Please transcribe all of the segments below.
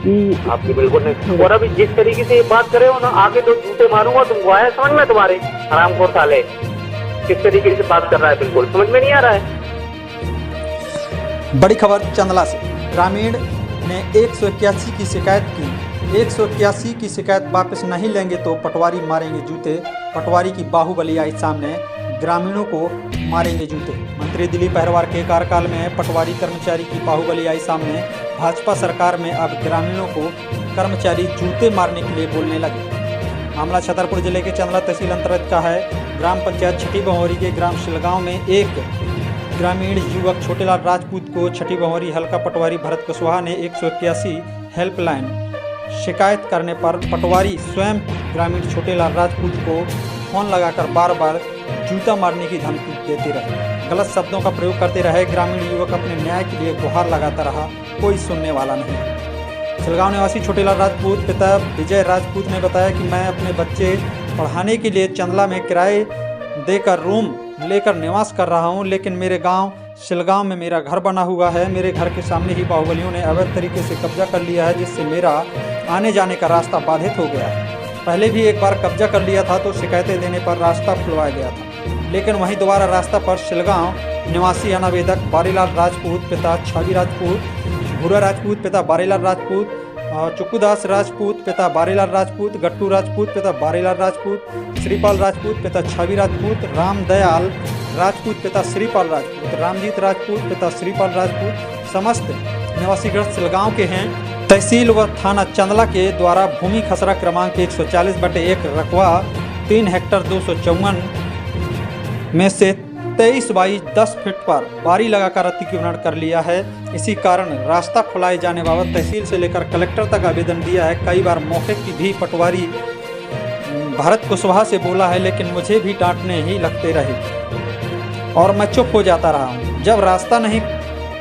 कि आपकी बिल्कुल नहीं। और अभी जिस तरीके से ये बात करे हो ना, आगे तो जूते मारूंगा तुमको, आया समझ में तुम्हारे हरामखोर साले? किस तरीके से बात कर रहा है, बिल्कुल समझ में नहीं आ रहा है। बड़ी खबर चंदला से। ग्रामीण ने 181 की शिकायत की। 181 की शिकायत वापस नहीं लेंगे तो पटवारी मारेंगे जूते। पटवारी की बाहुबली आई सामने, ग्रामीणों को मारेंगे जूते। मंत्री दिलीप अहिरवार के कार्यकाल में पटवारी कर्मचारी की बाहुबली आई सामने। भाजपा सरकार में अब ग्रामीणों को कर्मचारी जूते मारने के लिए बोलने लगे। मामला छतरपुर जिले के चंदला तहसील अंतर्गत का है। ग्राम पंचायत छठी बहोरी के ग्राम शिलगांव में एक ग्रामीण युवक छोटेलाल राजपूत को छठी बहोरी हल्का पटवारी भरत कुशवाहा ने 181 हेल्पलाइन शिकायत करने पर पटवारी स्वयं ग्रामीण छोटेलाल राजपूत को फोन लगाकर बार बार जूता मारने की धमकी देते रहे, गलत शब्दों का प्रयोग करते रहे। ग्रामीण युवक अपने न्याय के लिए गुहार लगाता रहा, कोई सुनने वाला नहीं। शिलगांव निवासी छोटेलाल राजपूत पिता विजय राजपूत ने बताया कि मैं अपने बच्चे पढ़ाने के लिए चंदला में किराए देकर रूम लेकर निवास कर रहा हूं, लेकिन मेरे गांव शिलगांव में मेरा घर बना हुआ है। मेरे घर के सामने ही बाहुबलियों ने अवैध तरीके से कब्जा कर लिया है, जिससे मेरा आने जाने का रास्ता बाधित हो गया है। पहले भी एक बार कब्जा कर लिया था तो शिकायतें देने पर रास्ता खुलवाया गया था, लेकिन वहीं दोबारा रास्ता पर शिलगांव निवासी अनावेदक बारीलाल राजपूत पिता छवि राजपूत, भूरा राजपूत पिता बारीलाल राजपूत, चुक्कूदास राजपूत पिता बारीलाल राजपूत, गट्टू राजपूत पिता बारीलाल राजपूत, श्रीपाल राजपूत पिता छवि राजपूत, रामदयाल राजपूत पिता श्रीपाल राजपूत, रामजीत राजपूत पिता श्रीपाल राजपूत समस्त निवासीगढ़ शिलगांव के हैं। तहसील व थाना चंदला के द्वारा भूमि खसरा क्रमांक 140/1 रकबा 3 हेक्टर 254 में से 23 बाई 10 फीट पर बारी लगाकर अतिक्रमण कर लिया है। इसी कारण रास्ता खुलाए जाने बाबत तहसील से लेकर कलेक्टर तक आवेदन दिया है। कई बार मौके की भी पटवारी भरत कुशवाहा से बोला है, लेकिन मुझे भी डांटने ही लगते रहे और मैं चुप हो जाता रहा हूँ। जब रास्ता नहीं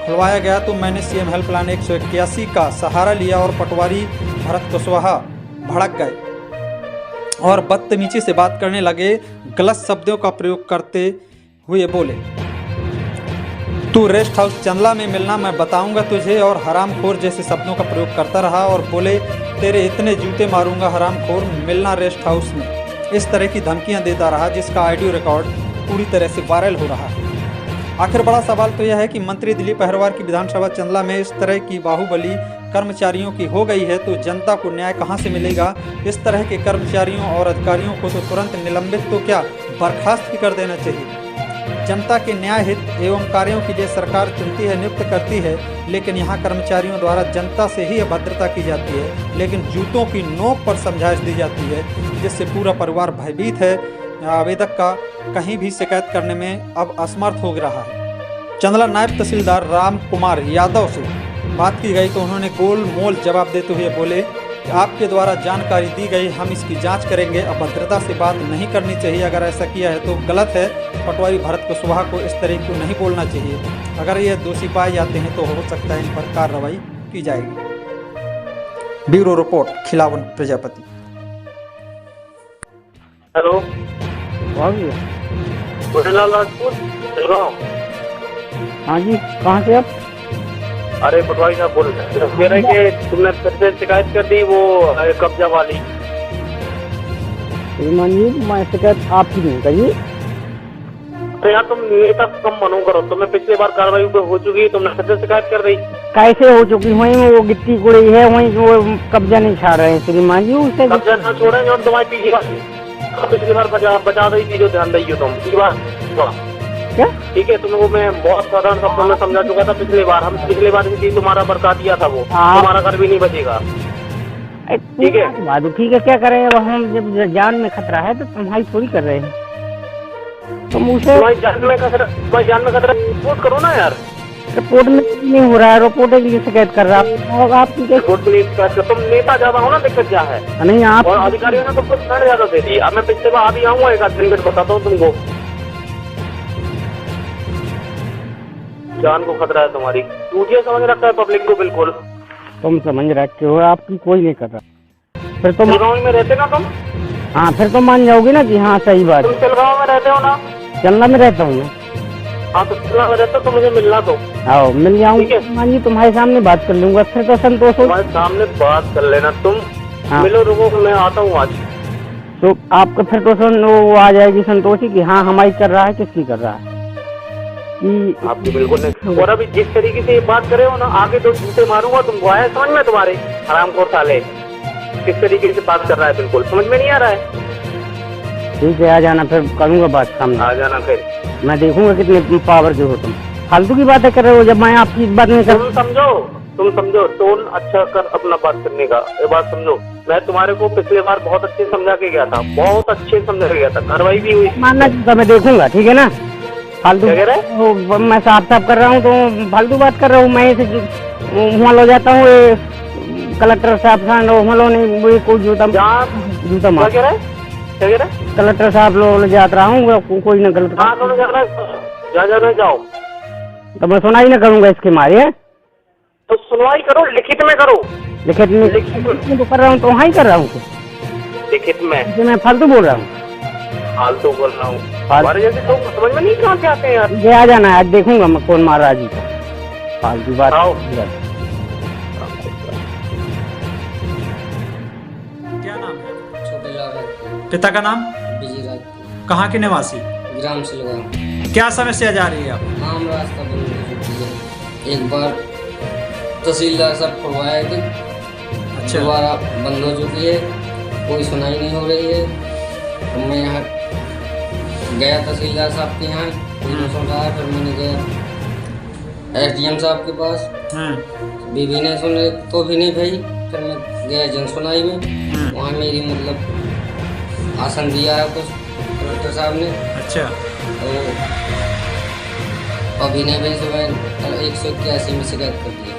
खुलवाया गया तो मैंने सीएम हेल्पलाइन 181 का सहारा लिया और पटवारी भरत कुशवाहा भड़क गए और बदतमीजी से बात करने लगे। गलत शब्दों का प्रयोग करते हुए बोले, तू रेस्ट हाउस चंदला में मिलना, मैं बताऊंगा तुझे, और हरामखोर जैसे शब्दों का प्रयोग करता रहा और बोले, तेरे इतने जूते मारूंगा हरामखोर, मिलना रेस्ट हाउस में। इस तरह की धमकियां देता रहा, जिसका ऑडियो रिकॉर्ड पूरी तरह से वायरल हो रहा है। आखिर बड़ा सवाल तो यह है कि मंत्री दिलीप अहिरवार की विधानसभा चंदला में इस तरह की बाहुबली कर्मचारियों की हो गई है तो जनता को न्याय कहां से मिलेगा। इस तरह के कर्मचारियों और अधिकारियों को तो तुरंत निलंबित तो क्या बर्खास्त भी कर देना चाहिए। जनता के न्याय हित एवं कार्यों के लिए सरकार चुनती है, नियुक्त करती है, लेकिन यहाँ कर्मचारियों द्वारा जनता से ही अभद्रता की जाती है, लेकिन जूतों की नोक पर समझाइश दी जाती है, जिससे पूरा परिवार भयभीत है। आवेदक का कहीं भी शिकायत करने में अब असमर्थ हो रहा है। चंदला नायब तहसीलदार राम कुमार यादव से बात की गई तो उन्होंने गोल मोल जवाब देते हुए बोले कि आपके द्वारा जानकारी दी गई, हम इसकी जांच करेंगे। अभद्रता से बात नहीं करनी चाहिए, अगर ऐसा किया है तो गलत है। पटवारी भरत कुशवाहा को इस तरह क्यों नहीं बोलना चाहिए। अगर ये दोषी पाए जाते हैं तो हो सकता है इन पर कार्रवाई की जाएगी। Bureau report, Khilawan Prajapati. Hello, Chhotelal Rajput Shilgaon. हाँ जी, कहाँ से आप? अरे पटवारी साहब बोल रहे हैं कि तुमने फिर से शिकायत कर दी वो कब्जा वाली। श्रीमान जी, मैं शिकायत आपकी नहीं करिए। तो यार तुम नेता कम मनो करो, तुम्हें पिछली बार कार्रवाई पे हो चुकी, तुमने फिर से शिकायत कर दी। कैसे हो चुकी? वहीं वो गिट्टी कुड़ी है, वहीं वो कब्जा नहीं छाड़ रहे हैं श्रीमान जी। उससे कब्जा ना छोड़ेंगे और तुम्हारी पिछली बार बचा दी थी जो ध्यान दी तुम पिछली बार। क्या? ठीक है, तुम्हें वो मैं बहुत साधारण शब्दों में समझा चुका था पिछली बार। हम पिछली बार भी तुम्हारा बरका दिया था, वो तुम्हारा घर भी नहीं बचेगा। ठीक है, ठीक है, क्या करें अब हम, जब जान में खतरा है तो तुम्हारी थोड़ी कर रहे हैं। तुम उसे जान में खतरा रिपोर्ट करो ना यार। रिपोर्ट में नहीं हो रहा है, रिपोर्ट के लिए शिकायत कर रहा है। आपकी रिपोर्ट के लिए शिकायत कर, तुम नेता ज्यादा हो ना, दिक्कत क्या है? नहीं, आप और अधिकारियों ने तुमको ठंड ज्यादा दे दी। अब मैं पिछले बार अभी आऊंगा, एक आध दिन बताता हूँ तुमको। जान को खतरा है तुम्हारी, टूटिया समझ रखा है पब्लिक को बिल्कुल। तुम समझ रखे हो, आपकी कोई नहीं कर रहा। फिर तुम शिलगांव में रहते ना तुम? हाँ, फिर तुम मान जाओगे ना कि हाँ सही बात। तुम शिलगांव में रहते हो ना? चंदला में रहता हूँ मैं। हाँ तो इतना रहता तो मुझे मिलना तो आओ मिल ठीक जाऊंगा है। मान जी, तुम्हारे सामने बात कर लूंगा, फिर तो संतोष हो। तुम्हारे सामने बात कर लेना तुम। हाँ। मिलो, रुको, मैं आता हूँ आज। तो आपका फिर तो वो आ जाएगी संतोषी कि हाँ हमारी कर रहा है, किसकी कर रहा है कि आपकी बिल्कुल नहीं। और अभी जिस तरीके से ये बात करे हो ना, आगे दो जूते मारूंगा तुमको। आया समझ में तुम्हारे हरामखोर साले? किस तरीके से बात कर रहा है, बिल्कुल समझ में नहीं आ रहा है। ठीक है, आ जाना, फिर करूंगा बात सामने। आ जाना फिर। मैं देखूंगा कितने पावर के हो तुम। फालतू की बातें कर रहे हो जब मैं आपकी बात नहीं कर। तुम समझो टोन अच्छा कर अपना बात करने का। ये बात समझो, मैं तुम्हारे को पिछले बार बहुत अच्छे समझा के गया था, बहुत अच्छे समझा के गया था, कार्रवाई भी हुई। मानना तो मैं देखूंगा, ठीक है ना। फालतू क्या कह रहा है? वो मैं साफ साफ कर रहा हूँ तो फालतू बात कर रहा हूँ मैं। वहाँ लो जाता हूँ, कलेक्टर साहब वहाँ नहीं, वो कोई जूता क्या मार। कह रहा है? क्या कह रहा है? कलेक्टर साहब लोग जात रहा हूँ, कोई ना गलत। हाँ दोनों जाना जाओ। तो मैं सुनाई ना करूंगा इसके मारे। तो सुनवाई करो, लिखित में करो। लिखित में तो कर रहा हूँ, तो वहाँ ही कर रहा हूँ। लिखित में मैं फालतू बोल रहा हूँ, फालतू बोल रहा हूँ। हमारे जैसे लोग समझ में नहीं कहाँ से आते हैं यार। ये आ जाना है, आज देखूंगा मैं कौन मार रहा है जी। फालतू बात। आओ। क्या नाम है? छोटे लाल पिता का नाम? बिजी रात कहाँ के निवासी? ग्राम से लगा क्या समस्या जा रही है आप? आम रास्ता बंद हो चुकी है। एक बार तहसीलदार साहब खुलवाए थे, अच्छा। दोबारा बंद हो चुकी है, कोई सुनाई नहीं हो रही है। तो मैं यहाँ गया तहसीलदार साहब के यहाँ, कोई नहीं सुन रहा है। फिर मैंने गया SDM साहब के पास, बीबी ने सुने तो भी नहीं भाई। फिर मैं गया जन सुनाई में, वहाँ मेरी मतलब आसन दिया है कुछ कलेक्टर साहब ने। अच्छा। तो अभी ने भाई सुबह 181 में शिकायत कर दिया।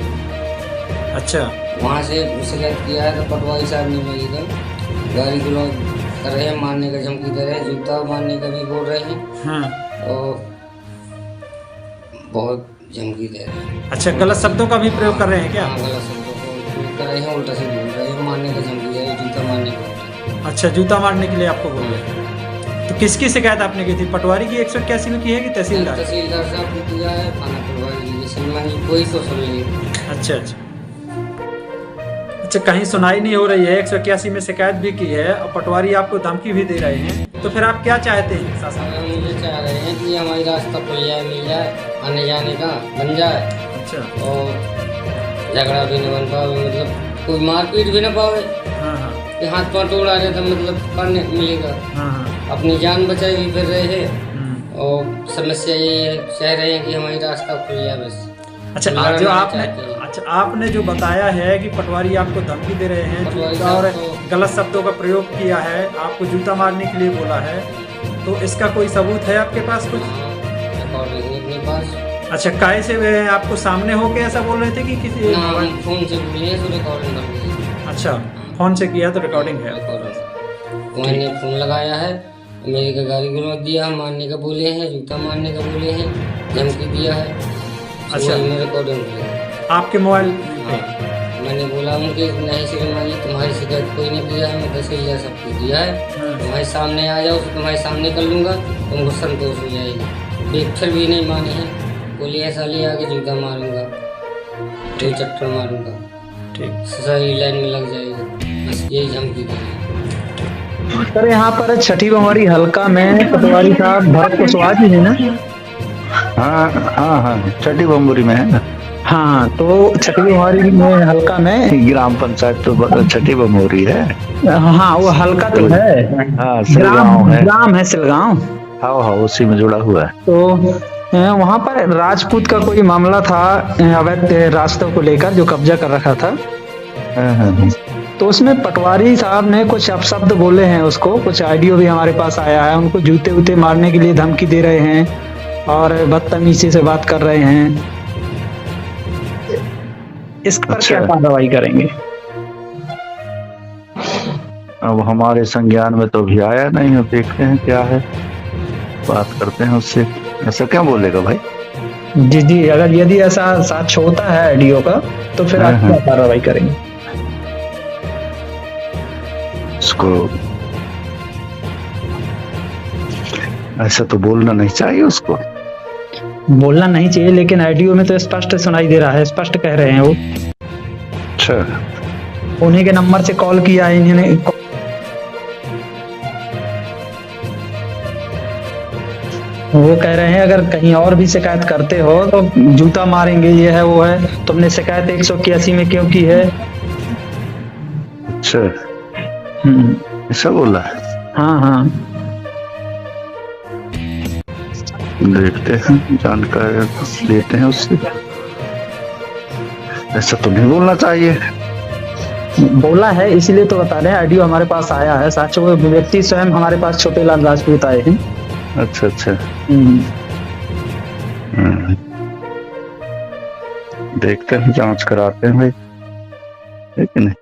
अच्छा। वहाँ से शिकायत किया है तो पटवारी साहब ने मेरी का गाड़ी गुलो कर रहे हैं, मारने का धमकी दे रहे हैं, जूता मारने का भी बोल रहे हैं और बहुत धमकी दे रहे हैं। अच्छा, गलत शब्दों का भी प्रयोग कर रहे हैं क्या? हाँ, गलत शब्दों को प्रयोग कर रहे हैं, उल्टा से बोल रहे हैं, मारने का धमकी दे रहे हैं, जूता मारने का बोल रहे हैं। अच्छा, जूता मारने के लिए आपको बोल रहे हैं। तो किसकी शिकायत आपने की थी? पटवारी की 181 में की है कि तहसीलदार? तहसीलदार साहब ने किया है, थाना प्रभारी जी से कोई तो सुन ली। अच्छा अच्छा अच्छा, कहीं सुनाई नहीं हो रही है। 181 में शिकायत भी की है और पटवारी आपको धमकी भी दे रहे हैं, तो फिर आप क्या चाहते हैं शासन? हम ये चाह रहे हैं कि हमारी रास्ता खुल जाए, मिल जाए, आने जाने का बन जाए। अच्छा। और झगड़ा भी न बन पावे, मतलब कोई मारपीट भी न पावे। हाँ हाँ कि हाथ पाँव तोड़ा जाए तो मतलब करने मिलेगा। हाँ हाँ। अपनी जान बचाए भी फिर रहे हैं और समस्या ये है, चाह रहे हैं कि हमारी रास्ता खुल जाए बस। अच्छा, जो आपने जो बताया है कि पटवारी आपको धमकी दे रहे हैं पटवारी और साहब गलत शब्दों का प्रयोग किया है, आपको जूता मारने के लिए बोला है, तो इसका कोई सबूत है आपके पास कुछ? रिकॉर्डिंग है अपने पास। अच्छा, काहे से वे आपको सामने होके ऐसा बोल रहे थे कि किसी? ना, हम फोन से बोले हैं तो रिकॉर्डिंग कर रही है। अच्छा, फोन से किया तो रिकॉर्डिंग है। मैंने फोन लगाया है, मेरे का गाली गलौज दिया, मारने का बोले हैं, जूता मारने का बोले हैं, धमकी दिया है। अच्छा, मैं रिकॉर्डिंग आपके मोबाइल हाँ, मैंने बोला उनके नहीं श्रीमान जी तुम्हारी शिकायत कोई नहीं किया है, मैं तहसीलदार सबको दिया है, तुम्हारे सामने आ जाओ, तुम्हारे सामने कर लूँगा, तुमको संतोष हो जाएगी। एक फिर भी नहीं माने हैं, बोली ऐसा ले आके जूता मारूंगा, दो चक्कर मारूंगा, ठीक, सही लाइन में लग जाएगा, बस यही धमकी दी। सर यहाँ पर छठी बमरी हल्का में पटवारी साहब भरत कुशवाहा जी है ना? हाँ हाँ हाँ, छठी बम्बुरी में है ना। हाँ, तो छठी बमरी में हल्का में ग्राम पंचायत तो छठी बम्बुरी है। हाँ, वो हल्का तो है। हाँ, सिलगांव है। ग्राम है सिलगांव। हाँ हाँ, उसी में जुड़ा हुआ है। तो वहाँ पर राजपूत का कोई मामला था अवैध रास्तों को लेकर जो कब्जा कर रखा था। तो उसमें पटवारी साहब ने कुछ अपशब्द बोले हैं उसको, कुछ ऑडियो भी हमारे पास आया है। उनको जूते उते मारने के लिए धमकी दे रहे हैं और बदतमीजी से बात कर रहे हैं। इस पर क्या कार्रवाई करेंगे? अब हमारे संज्ञान में तो अभी आया नहीं, अब देखते हैं क्या है, बात करते हैं उससे। ऐसा क्या बोलेगा भाई? जी जी, अगर यदि ऐसा साक्ष्य होता है ऑडियो का तो फिर आप क्या कार्रवाई करेंगे? उसको ऐसा तो बोलना नहीं चाहिए उसको। बोलना नहीं चाहिए, लेकिन ऑडियो में तो स्पष्ट सुनाई दे रहा है, स्पष्ट कह रहे हैं वो। अच्छा, उन्हीं के नंबर से कॉल किया है इन्होंने। वो कह रहे हैं अगर कहीं और भी शिकायत करते हो तो जूता मारेंगे, ये है वो है, तुमने शिकायत 181 में क्यों की है। अच्छा, हम्म, ऐसा बोला है। हाँ हाँ। देखते हैं, जानकारी लेते हैं उससे। ऐसा तो नहीं बोलना चाहिए। बोला है इसीलिए तो बता रहे हैं, ऑडियो हमारे पास आया है। साक्ष्य वो व्यक्ति स्वयं हमारे पास छोटे लाल राजपूत आए हैं। अच्छा अच्छा। हम्म, हम्म। देखते हैं, जांच कराते हैं भाई, है कि नहीं।